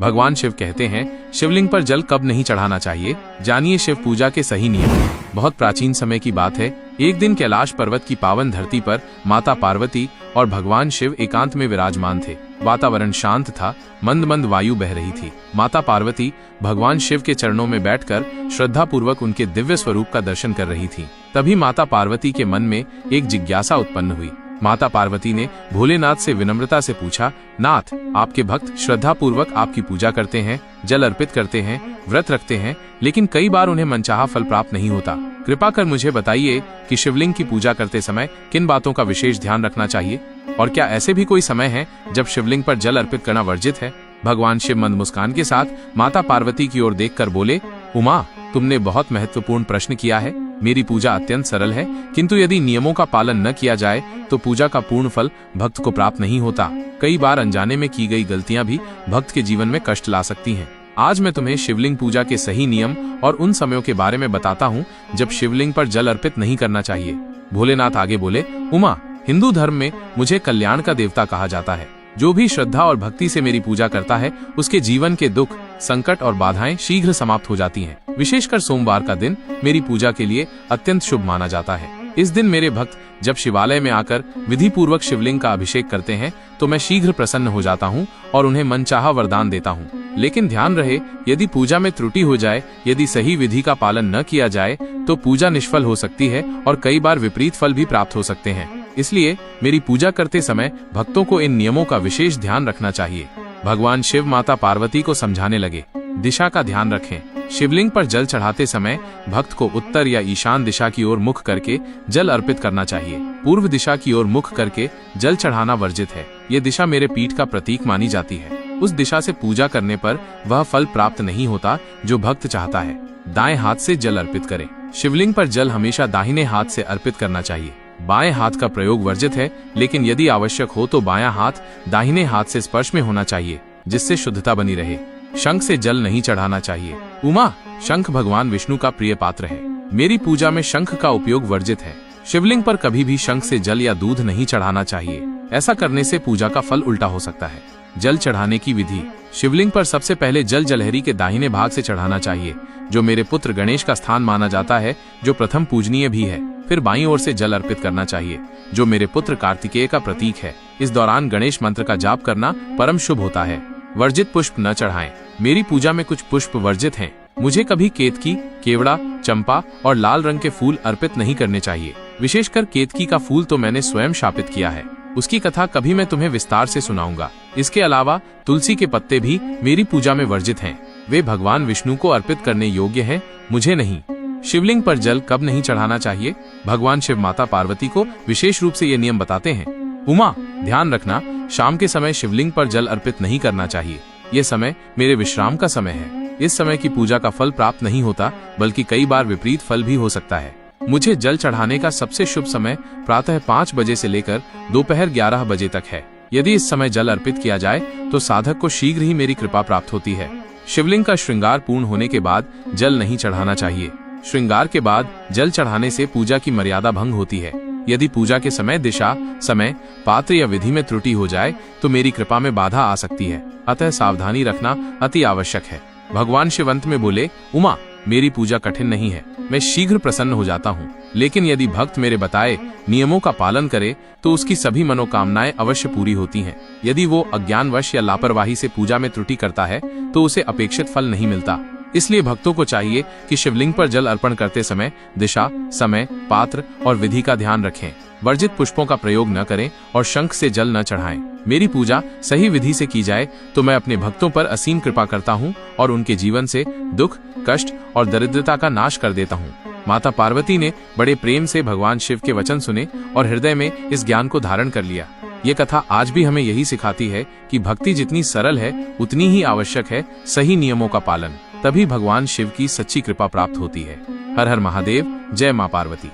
भगवान शिव कहते हैं, शिवलिंग पर जल कब नहीं चढ़ाना चाहिए, जानिए शिव पूजा के सही नियम। बहुत प्राचीन समय की बात है। एक दिन कैलाश पर्वत की पावन धरती पर माता पार्वती और भगवान शिव एकांत में विराजमान थे। वातावरण शांत था, मंद मंद वायु बह रही थी। माता पार्वती भगवान शिव के चरणों में बैठकर श्रद्धा पूर्वक उनके दिव्य स्वरूप का दर्शन कर रही थी। तभी माता पार्वती के मन में एक जिज्ञासा उत्पन्न हुई। माता पार्वती ने भोलेनाथ से विनम्रता से पूछा, नाथ, आपके भक्त श्रद्धा पूर्वक आपकी पूजा करते हैं, जल अर्पित करते हैं, व्रत रखते हैं, लेकिन कई बार उन्हें मनचाहा फल प्राप्त नहीं होता। कृपा कर मुझे बताइए कि शिवलिंग की पूजा करते समय किन बातों का विशेष ध्यान रखना चाहिए, और क्या ऐसे भी कोई समय है जब शिवलिंग पर जल अर्पित करना वर्जित है। भगवान शिव मंद मुस्कान के साथ माता पार्वती की ओर देखकर बोले, उमा, तुमने बहुत महत्वपूर्ण प्रश्न किया है। मेरी पूजा अत्यंत सरल है, किंतु यदि नियमों का पालन न किया जाए तो पूजा का पूर्ण फल भक्त को प्राप्त नहीं होता। कई बार अनजाने में की गई गलतियां भी भक्त के जीवन में कष्ट ला सकती हैं। आज मैं तुम्हें शिवलिंग पूजा के सही नियम और उन समयों के बारे में बताता हूँ जब शिवलिंग पर जल अर्पित नहीं करना चाहिए। भोलेनाथ आगे बोले, उमा, हिंदू धर्म में मुझे कल्याण का देवता कहा जाता है। जो भी श्रद्धा और भक्ति से मेरी पूजा करता है, उसके जीवन के दुख, संकट और बाधाएं शीघ्र समाप्त हो जाती हैं। विशेषकर सोमवार का दिन मेरी पूजा के लिए अत्यंत शुभ माना जाता है। इस दिन मेरे भक्त जब शिवालय में आकर विधि पूर्वक शिवलिंग का अभिषेक करते हैं तो मैं शीघ्र प्रसन्न हो जाता हूँ और उन्हें मनचाहा वरदान देता हूँ। लेकिन ध्यान रहे, यदि पूजा में त्रुटि हो जाए, यदि सही विधि का पालन न किया जाए तो पूजा निष्फल हो सकती है और कई बार विपरीत फल भी प्राप्त हो सकते हैं। इसलिए मेरी पूजा करते समय भक्तों को इन नियमों का विशेष ध्यान रखना चाहिए। भगवान शिव माता पार्वती को समझाने लगे, दिशा का ध्यान रखें। शिवलिंग पर जल चढ़ाते समय भक्त को उत्तर या ईशान दिशा की ओर मुख करके जल अर्पित करना चाहिए। पूर्व दिशा की ओर मुख करके जल चढ़ाना वर्जित है। ये दिशा मेरे पीठ का प्रतीक मानी जाती है। उस दिशा से पूजा करने पर वह फल प्राप्त नहीं होता जो भक्त चाहता है। दाएं हाथ से जल अर्पित करें। शिवलिंग पर जल हमेशा दाहिने हाथ से अर्पित करना चाहिए। बाएं हाथ का प्रयोग वर्जित है, लेकिन यदि आवश्यक हो तो बायां हाथ दाहिने हाथ से स्पर्श में होना चाहिए, जिससे शुद्धता बनी रहे। शंख से जल नहीं चढ़ाना चाहिए। उमा, शंख भगवान विष्णु का प्रिय पात्र है। मेरी पूजा में शंख का उपयोग वर्जित है। शिवलिंग पर कभी भी शंख से जल या दूध नहीं चढ़ाना चाहिए। ऐसा करने से पूजा का फल उल्टा हो सकता है। जल चढ़ाने की विधि। शिवलिंग पर सबसे पहले जल जलहरी के दाहिने भाग से चढ़ाना चाहिए, जो मेरे पुत्र गणेश का स्थान माना जाता है, जो प्रथम पूजनीय भी है। फिर बाईं ओर से जल अर्पित करना चाहिए, जो मेरे पुत्र कार्तिकेय का प्रतीक है। इस दौरान गणेश मंत्र का जाप करना परम शुभ होता है। वर्जित पुष्प न चढ़ाएं। मेरी पूजा में कुछ पुष्प वर्जित हैं। मुझे कभी केतकी, केवड़ा, चंपा और लाल रंग के फूल अर्पित नहीं करने चाहिए। विशेषकर केतकी का फूल तो मैंने स्वयं शापित किया है। उसकी कथा कभी मैं तुम्हें विस्तार से सुनाऊंगा। इसके अलावा तुलसी के पत्ते भी मेरी पूजा में वर्जित हैं। वे भगवान विष्णु को अर्पित करने योग्य हैं, मुझे नहीं। शिवलिंग पर जल कब नहीं चढ़ाना चाहिए, भगवान शिव माता पार्वती को विशेष रूप से ये नियम बताते हैं। उमा, ध्यान रखना, शाम के समय शिवलिंग पर जल अर्पित नहीं करना चाहिए। ये समय मेरे विश्राम का समय है। इस समय की पूजा का फल प्राप्त नहीं होता, बल्कि कई बार विपरीत फल भी हो सकता है। मुझे जल चढ़ाने का सबसे शुभ समय प्रातः 5 बजे से लेकर दोपहर 11 बजे तक है। यदि इस समय जल अर्पित किया जाए तो साधक को शीघ्र ही मेरी कृपा प्राप्त होती है। शिवलिंग का श्रृंगार पूर्ण होने के बाद जल नहीं चढ़ाना चाहिए। श्रृंगार के बाद जल चढ़ाने से पूजा की मर्यादा भंग होती है। यदि पूजा के समय दिशा, समय, पात्र या विधि में त्रुटि हो जाए तो मेरी कृपा में बाधा आ सकती है। अतः सावधानी रखना अति आवश्यक है। भगवान शिव अंत में बोले, उमा, मेरी पूजा कठिन नहीं है, मैं शीघ्र प्रसन्न हो जाता हूँ। लेकिन यदि भक्त मेरे बताए नियमों का पालन करे तो उसकी सभी मनोकामनाएं अवश्य पूरी होती हैं। यदि वो अज्ञानवश या लापरवाही से पूजा में त्रुटि करता है तो उसे अपेक्षित फल नहीं मिलता। इसलिए भक्तों को चाहिए कि शिवलिंग पर जल अर्पण करते समय दिशा, समय, पात्र और विधि का ध्यान रखें। वर्जित पुष्पों का प्रयोग न करें और शंख से जल न चढ़ाएं। मेरी पूजा सही विधि से की जाए तो मैं अपने भक्तों पर असीम कृपा करता हूँ और उनके जीवन से दुख, कष्ट और दरिद्रता का नाश कर देता हूँ। माता पार्वती ने बड़े प्रेम से भगवान शिव के वचन सुने और हृदय में इस ज्ञान को धारण कर लिया। ये कथा आज भी हमें यही सिखाती है कि भक्ति जितनी सरल है उतनी ही आवश्यक है सही नियमों का पालन। तभी भगवान शिव की सच्ची कृपा प्राप्त होती है। हर हर महादेव। जय मां पार्वती।